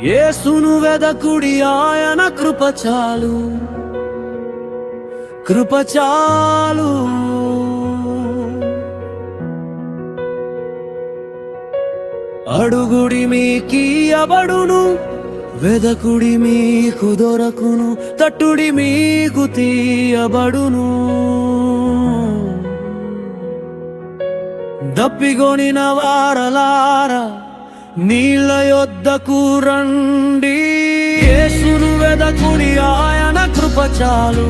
యేసును వెదకుడి ఆయన కృప చాలు, కృప చాలు. అడుగుడి మీకియ్యబడును, వెదకుడి మీకు దొరకును, తట్టుడి మీకు తీయబడును. దప్పిగొనిన వారలారా నీళ్ళ యొద్దకు రండి, యేసును వెదకుడి ఆయన కృప చాలు,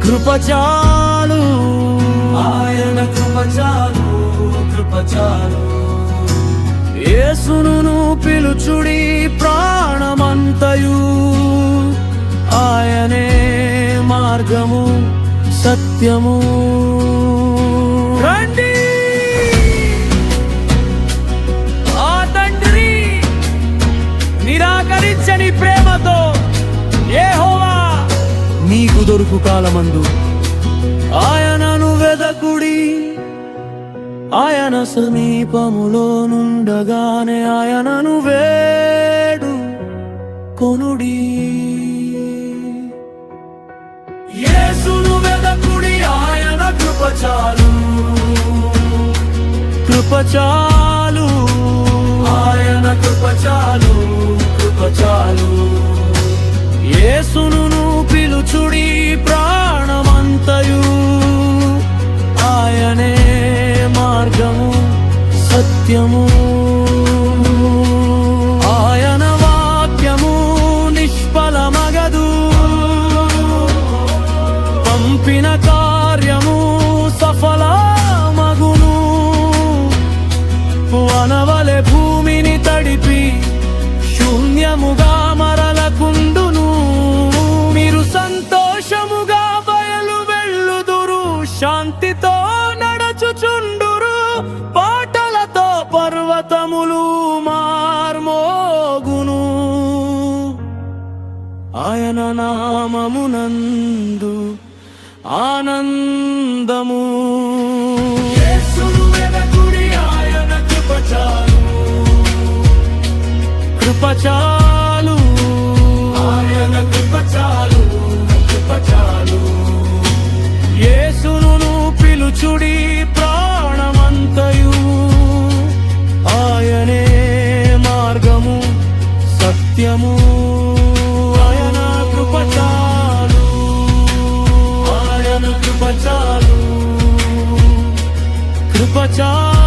కృప చాలు. ఆయన కృప చాలు, కృప చాలు. యేసును పిలుచుడి ప్రాణమంతయు, ఆయనే మార్గము సత్యము. రండి ఆ తండ్రి నిరాకరించని ప్రేమతో యెహోవా నీకు దొరుకు కాలమందు ఆయనను వెదకుడి. ఆయన సమీపములో నుండగానే ఆయనను వేడు కొనుడి. యేసును వెదకుడి, ఆయన కృప చాలు, కృప చాలు. ఆయన కృప చాలు, కృప చాలు. యేసును పిలుచుడి ప్రాణమంతయు, ఆయనే మార్గము సత్యము. ఆయన వాక్యము నిష్ఫలమగదు, పంపిన కార్యము సఫలమగును. వనవలె భూమిని తడిపి శూన్యముగా మరలకుండును. మీరు సంతోషముగా బయలు వెళ్ళుదురు, శాంతితో నడచుచుండురు. పాటలతో పర్వతములు మార్మోగును. ఆయన నామమునందు ఆనందము. యేసును వెదకుడి, ఆయన కృప చాలు, కృప చాలు. ఆయన కృప చాలు, కృప చాలు. యేసును పిలుచుడి ప్రాణమంతయు, ఆయనే మార్గము సత్యము. ఆయన కృప చాలు, ఆయన కృప చాలు, కృప చాలు.